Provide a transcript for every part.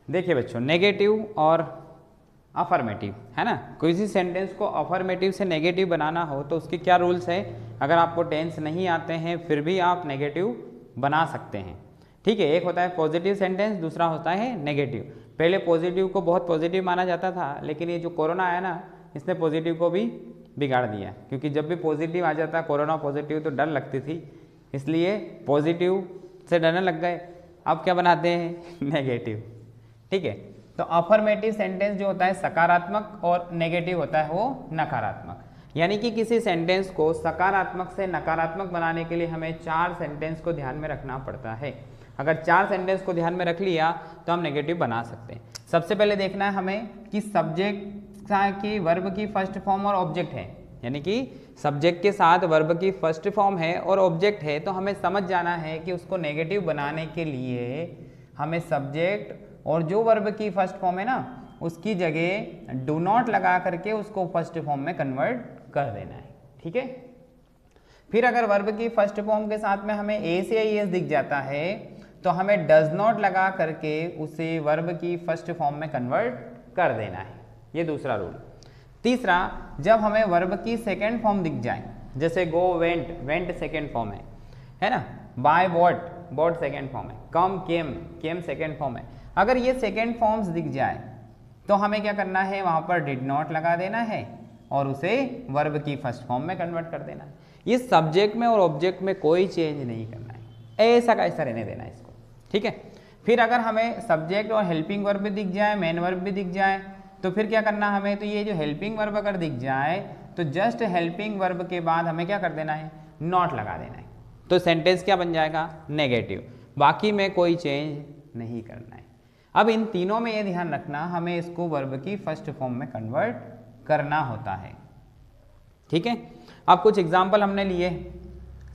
देखिए बच्चों, नेगेटिव और अफर्मेटिव है ना, किसी सेंटेंस को अफर्मेटिव से नेगेटिव बनाना हो तो उसके क्या रूल्स है। अगर आपको टेंस नहीं आते हैं फिर भी आप नेगेटिव बना सकते हैं, ठीक है। एक होता है पॉजिटिव सेंटेंस, दूसरा होता है नेगेटिव। पहले पॉजिटिव को बहुत पॉजिटिव माना जाता था, लेकिन ये जो कोरोना आया ना, इसने पॉजिटिव को भी बिगाड़ दिया, क्योंकि जब भी पॉजिटिव आ जाता कोरोना पॉजिटिव तो डर लगती थी, इसलिए पॉजिटिव से डरने लग गए। अब क्या बनाते हैं, नेगेटिव, ठीक है। तो अफर्मेटिव सेंटेंस जो होता है सकारात्मक और नेगेटिव होता है वो नकारात्मक। यानी कि किसी सेंटेंस को सकारात्मक से नकारात्मक बनाने के लिए हमें 4 सेंटेंस को ध्यान में रखना पड़ता है। अगर 4 सेंटेंस को ध्यान में रख लिया तो हम नेगेटिव बना सकते हैं। सबसे पहले देखना है हमें कि सब्जेक्ट की वर्ब की फर्स्ट फॉर्म और ऑब्जेक्ट है, यानी कि सब्जेक्ट के साथ वर्ब की फर्स्ट फॉर्म है और ऑब्जेक्ट है, तो हमें समझ जाना है कि उसको नेगेटिव बनाने के लिए हमें सब्जेक्ट और जो वर्ब की फर्स्ट फॉर्म है ना उसकी जगह डू नॉट लगा करके उसको फर्स्ट फॉर्म में कन्वर्ट कर देना है, ठीक है। फिर अगर वर्ब की फर्स्ट फॉर्म के साथ में हमें ए से एस दिख जाता है तो हमें डज नॉट लगा करके उसे वर्ब की फर्स्ट फॉर्म में कन्वर्ट कर देना है, ये दूसरा रूल। तीसरा, जब हमें वर्ब की सेकेंड फॉर्म दिख जाए, जैसे go went, went second form है ना, buy bought, bought second form है, कम केम, केम सेकेंड फॉर्म है, अगर ये सेकेंड फॉर्म्स दिख जाए तो हमें क्या करना है, वहां पर डिड नॉट लगा देना है और उसे वर्ब की फर्स्ट फॉर्म में कन्वर्ट कर देना है। इस सब्जेक्ट में और ऑब्जेक्ट में कोई चेंज नहीं करना है, ऐसा का ऐसा रहने देना है इसको, ठीक है। फिर अगर हमें सब्जेक्ट और हेल्पिंग वर्ब भी दिख जाए, मेन वर्ब भी दिख जाए, तो फिर क्या करना हमें, तो ये जो हेल्पिंग वर्ब अगर दिख जाए तो जस्ट हेल्पिंग वर्ब के बाद हमें क्या कर देना है, नॉट लगा देना है, तो सेंटेंस क्या बन जाएगा, नेगेटिव। बाकी में कोई चेंज नहीं करना है। अब इन तीनों में ये ध्यान रखना, हमें इसको वर्ब की फर्स्ट फॉर्म में कन्वर्ट करना होता है, ठीक है। अब कुछ एग्जाम्पल हमने लिए,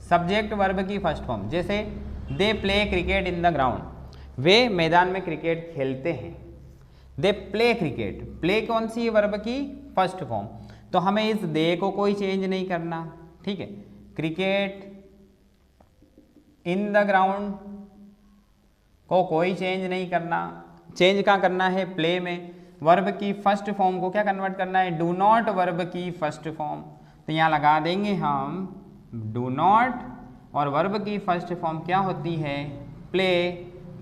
सब्जेक्ट वर्ब की फर्स्ट फॉर्म, जैसे they play cricket in the ground, वे मैदान में क्रिकेट खेलते हैं। दे प्ले क्रिकेट, प्ले कौन सी है, वर्ब की फर्स्ट फॉर्म, तो हमें इस दे को कोई चेंज नहीं करना, ठीक है। क्रिकेट इन द ग्राउंड को कोई चेंज नहीं करना, चेंज क्या करना है, प्ले में वर्ब की फर्स्ट फॉर्म को क्या कन्वर्ट करना है, डू नॉट वर्ब की फर्स्ट फॉर्म, तो यहाँ लगा देंगे हम डू नॉट और वर्ब की फर्स्ट फॉर्म क्या होती है, प्ले,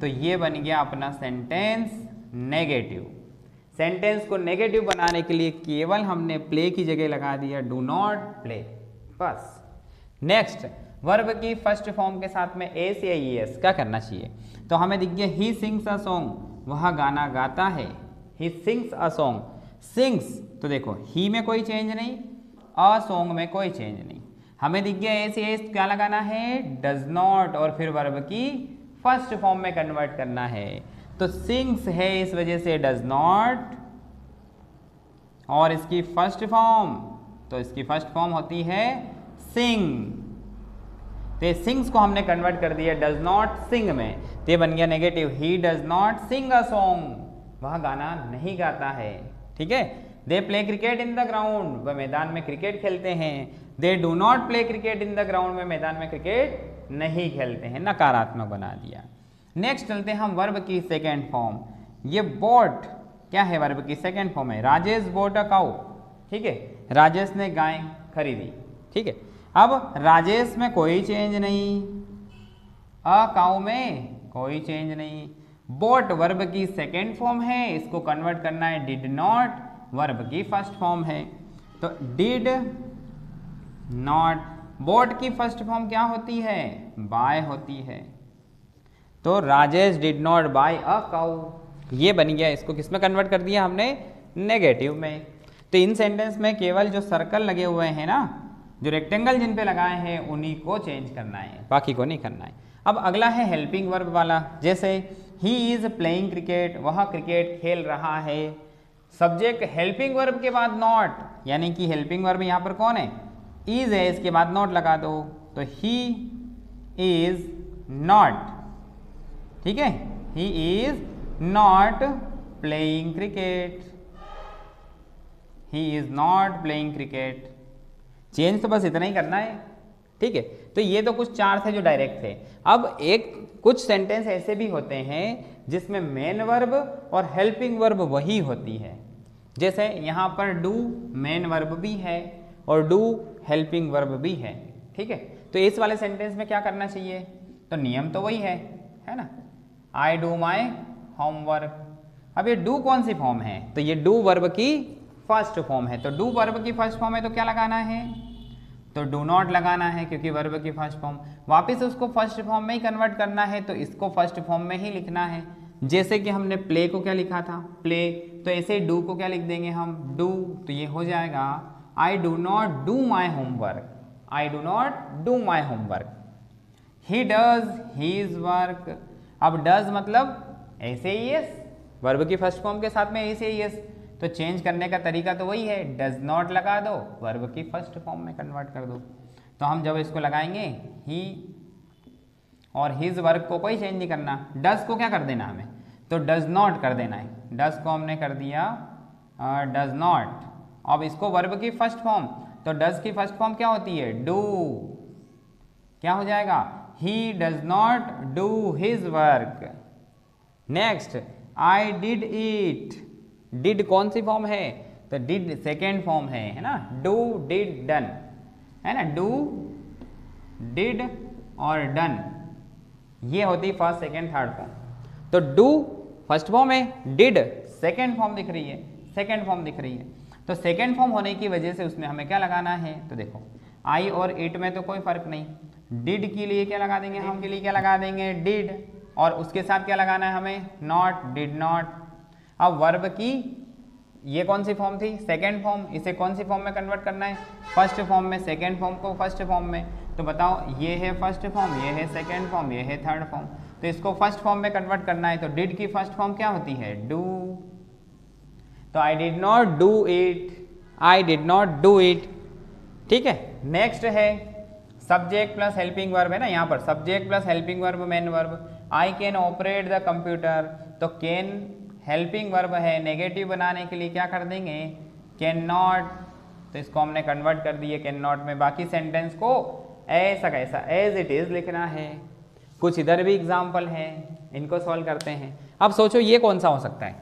तो ये बन गया अपना सेंटेंस नेगेटिव। सेंटेंस को नेगेटिव बनाने के लिए केवल हमने प्ले की जगह लगा दिया डू नॉट प्ले, बस। नेक्स्ट, वर्ब की फर्स्ट फॉर्म के साथ में एस या एस क्या करना चाहिए, तो हमें दिख गया ही सिंग्स अ सॉन्ग, वह गाना गाता है, he sings a song, sings, तो देखो ही में कोई चेंज नहीं, अ सॉन्ग में कोई चेंज नहीं, हमें दिख गया एस या एस क्या लगाना है, डज नॉट और फिर वर्ब की फर्स्ट फॉर्म में कन्वर्ट करना है, तो सिंग्स है इस वजह से डज नॉट, और इसकी फर्स्ट फॉर्म, तो इसकी फर्स्ट फॉर्म होती है सिंग, तो सिंग्स को हमने कन्वर्ट कर दिया डज नॉट सिंग में, तो ये बन गया negative, he does not sing a song, वह गाना नहीं गाता है, ठीक है। They play cricket in the ground, वह मैदान में क्रिकेट खेलते हैं, they do not play cricket in the ground, में मैदान में क्रिकेट नहीं खेलते हैं, नकारात्मक बना दिया। नेक्स्ट चलते हैं हम वर्ब की सेकेंड फॉर्म, ये बोट क्या है, वर्ब की सेकेंड फॉर्म है, राजेश बोट अ काउ, ठीक है, राजेश ने गाय खरीदी, ठीक है। अब राजेश में कोई चेंज नहीं, अ काउ में कोई चेंज नहीं, बोट वर्ब की सेकेंड फॉर्म है, इसको कन्वर्ट करना है डिड नॉट, वर्ब की फर्स्ट फॉर्म है, तो डिड नॉट, बोट की फर्स्ट फॉर्म क्या होती है, बाय होती है, तो Rajesh did not buy a cow, ये बन गया, इसको किस में कन्वर्ट कर दिया हमने, नेगेटिव में। तो इन सेंटेंस में केवल जो सर्कल लगे हुए हैं ना, जो रेक्टेंगल जिन पे लगाए हैं उन्हीं को चेंज करना है, बाकी को नहीं करना है। अब अगला है हेल्पिंग वर्ब वाला, जैसे ही इज प्लेइंग क्रिकेट, वह क्रिकेट खेल रहा है, सब्जेक्ट हेल्पिंग वर्ब के बाद नॉट, यानी कि हेल्पिंग वर्ब यहाँ पर कौन है, इज है, इसके बाद नॉट लगा दो, तो ही इज नॉट, ठीक है, he is not playing cricket, he is not playing cricket, change तो बस इतना ही करना है, ठीक है। तो ये तो कुछ 4 थे जो डायरेक्ट थे। अब एक कुछ सेंटेंस ऐसे भी होते हैं जिसमें मेन वर्ब और हेल्पिंग वर्ब वही होती है। जैसे यहाँ पर डू मेन वर्ब भी है और डू हेल्पिंग वर्ब भी है, ठीक है। तो इस वाले सेंटेंस में क्या करना चाहिए, तो नियम तो वही है ना, आई डू माई होमवर्क। अब ये डू कौन सी फॉर्म है, तो ये डू वर्ब की फर्स्ट फॉर्म है। तो डू वर्ब की फर्स्ट फॉर्म है तो क्या लगाना है, तो डू नॉट लगाना है, क्योंकि वर्ब की फर्स्ट फॉर्म। वापस उसको फर्स्ट फॉर्म में ही कन्वर्ट करना है तो इसको फर्स्ट फॉर्म में ही लिखना है। जैसे कि हमने प्ले को क्या लिखा था, प्ले, तो ऐसे डू को क्या लिख देंगे हम, डू, तो ये हो जाएगा I do not do my homework, I do not do my homework. He does his work. अब डज मतलब ऐसे ही एस, वर्ब की फर्स्ट फॉर्म के साथ में ऐसे ही एस, तो चेंज करने का तरीका तो वही है, डज नॉट लगा दो, वर्ब की फर्स्ट फॉर्म में कन्वर्ट कर दो। तो हम जब इसको लगाएंगे ही और हिज वर्क को कोई चेंज नहीं करना, डज को क्या कर देना हमें, तो डज नॉट कर देना है। डज को हमने कर दिया डज नॉट। अब इसको वर्ब की फर्स्ट फॉर्म, तो डज की फर्स्ट फॉर्म क्या होती है, डू, क्या हो जाएगा, ही does not do his work. Next I did eat, did कौन सी फॉर्म है, तो डिड सेकेंड फॉर्म है ना, डू डिड डन, है ना, डू डिड और डन ये होती फर्स्ट सेकेंड थर्ड फॉर्म। तो डू फर्स्ट फॉर्म है, डिड सेकेंड फॉर्म दिख रही है, सेकेंड फॉर्म दिख रही है। तो सेकेंड फॉर्म होने की वजह से उसमें हमें क्या लगाना है, तो देखो आई और इट में तो कोई फर्क नहीं, डिड के लिए क्या लगा देंगे हम, के लिए क्या लगा देंगे डिड, और उसके साथ क्या लगाना है हमें, नॉट, डिड नॉट। अब वर्ब की ये कौन सी फॉर्म थी, सेकेंड फॉर्म, इसे कौन सी फॉर्म में कन्वर्ट करना है, फर्स्ट फॉर्म में, सेकेंड फॉर्म को फर्स्ट फॉर्म में। तो बताओ ये है फर्स्ट फॉर्म, ये है सेकेंड फॉर्म, ये है थर्ड फॉर्म, तो इसको फर्स्ट फॉर्म में कन्वर्ट करना है। तो डिड की फर्स्ट फॉर्म क्या होती है, डू, तो I did not do it, I did not do it, ठीक है। नेक्स्ट है सब्जेक्ट प्लस हेल्पिंग वर्ब है ना, यहाँ पर subject plus helping verb main verb. I can operate the computer, तो कैन हेल्पिंग वर्ब है, नेगेटिव बनाने के लिए क्या कर देंगे, कैन नॉट, तो इसको हमने कन्वर्ट कर दिए कैन नॉट में। बाकी सेंटेंस को ऐसा कैसा एज इट इज लिखना है। कुछ इधर भी एग्जाम्पल हैं, इनको सॉल्व करते हैं। अब सोचो ये कौन सा हो सकता है,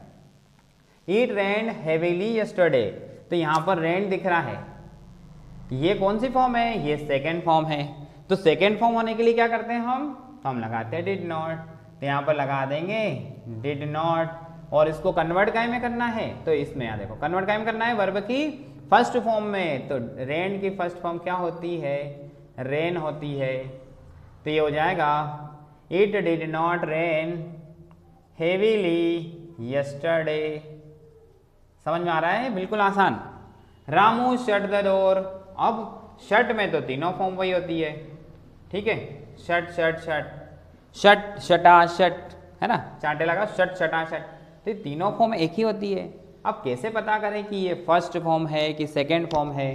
इट रेन्ड हेवीली यस्टरडे, तो यहाँ पर रेन्ड दिख रहा है, ये कौन सी फॉर्म है, ये सेकेंड फॉर्म है। तो सेकेंड फॉर्म होने के लिए क्या करते हैं हम लगाते हैं डिड नॉट, तो यहाँ पर लगा देंगे डिड नॉट। और इसको कन्वर्ट काय में करना है, तो इसमें यहाँ देखो कन्वर्ट काय में करना है, वर्ब की फर्स्ट फॉर्म में। तो रेन की फर्स्ट फॉर्म क्या होती है, रेन होती है, तो ये हो जाएगा it did not rain heavily yesterday. समझ में आ रहा है, बिल्कुल आसान। रामू शट द डोर, अब शट में तो तीनों फॉर्म वही होती है, ठीक है, shut shut shut, shut shut shut, है ना, चांटे लगा शट शटा शट, तो तीनों फॉर्म एक ही होती है। अब कैसे पता करें कि ये फर्स्ट फॉर्म है कि सेकेंड फॉर्म है,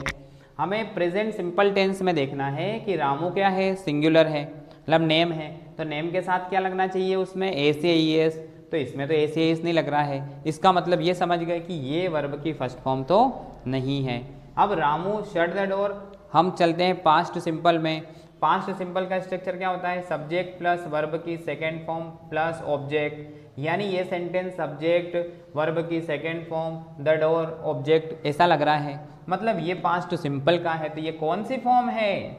हमें प्रेजेंट सिंपल टेंस में देखना है कि रामू क्या है, सिंगुलर है, मतलब नेम है, तो नेम के साथ क्या लगना चाहिए उसमें, एस ए ई एस, तो इसमें तो एस ए एस नहीं लग रहा है। इसका मतलब ये समझ गए कि ये वर्ब की फर्स्ट फॉर्म तो नहीं है। अब रामू शट द डोर, हम चलते हैं पास्ट सिंपल में। पास्ट सिंपल का स्ट्रक्चर क्या होता है, सब्जेक्ट प्लस वर्ब की सेकेंड फॉर्म प्लस ऑब्जेक्ट, यानी ये सेंटेंस सब्जेक्ट वर्ब की second form, the door object, ऐसा लग रहा है, मतलब ये पास्ट सिंपल का है। तो ये कौन सी फॉर्म है,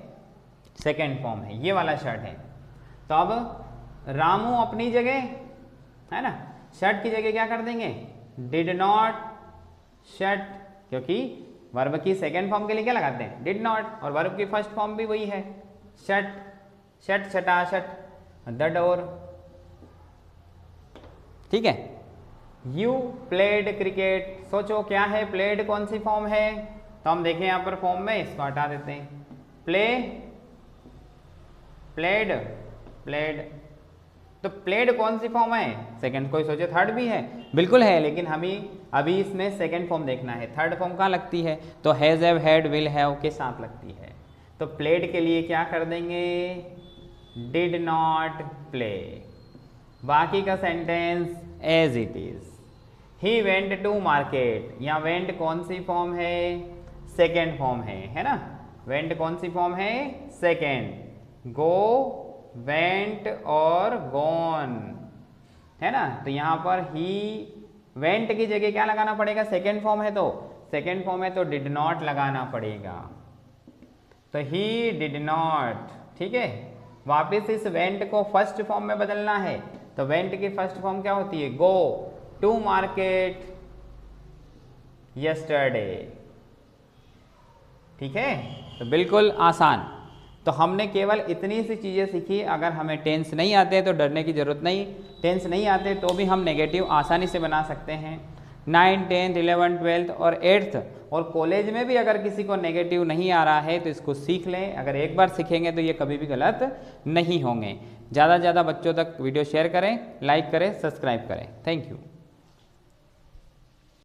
सेकेंड फॉर्म है, ये वाला शर्ट है। तो अब रामू अपनी जगह, है ना, शर्ट की जगह क्या कर देंगे, डिड नॉट शट, क्योंकि वर्ब की सेकेंड फॉर्म के लिए क्या लगाते हैं, डिड नॉट, और वर्ब की फर्स्ट फॉर्म भी वही है, shut, shut shut shut, the door, ठीक है। यू प्लेड क्रिकेट, सोचो क्या है, प्लेड कौन सी फॉर्म है, तो हम देखें यहाँ पर फॉर्म में, इसको हटा देते हैं, प्ले, प्लेड, प्लेड, तो प्लेड कौन सी फॉर्म है, सेकंड, कोई सोचे थर्ड भी है, बिल्कुल है, लेकिन हमें अभी इसमें सेकंड फॉर्म देखना है। थर्ड फॉर्म कहाँ लगती है, तो has have had will have के साथ लगती है। तो प्लेड के लिए क्या कर देंगे, डिड नॉट प्ले, बाकी का sentence as it is. He went to market, यहाँ वेंट कौन सी फॉर्म है, सेकेंड फॉर्म है ना, वेंट कौन सी फॉर्म है, सेकेंड। गो वेंट और गॉन, है ना। तो यहाँ पर ही वेंट की जगह क्या लगाना पड़ेगा, सेकेंड फॉर्म है तो सेकेंड फॉर्म है तो डिड नॉट लगाना पड़ेगा, तो ही डिड नॉट, ठीक है। वापिस इस वेंट को फर्स्ट फॉर्म में बदलना है, तो वेंट की फर्स्ट फॉर्म क्या होती है, गो टू मार्केट यस्टरडे, ठीक है। तो बिल्कुल आसान। तो हमने केवल इतनी सी चीज़ें सीखी। अगर हमें टेंस नहीं आते तो डरने की ज़रूरत नहीं, टेंस नहीं आते तो भी हम नेगेटिव आसानी से बना सकते हैं। 9, 10, 11, 12 और 8th और कॉलेज में भी अगर किसी को नेगेटिव नहीं आ रहा है तो इसको सीख लें। अगर एक बार सीखेंगे तो ये कभी भी गलत नहीं होंगे। ज़्यादा से ज़्यादा बच्चों तक वीडियो शेयर करें, लाइक करें, सब्सक्राइब करें। Thank you.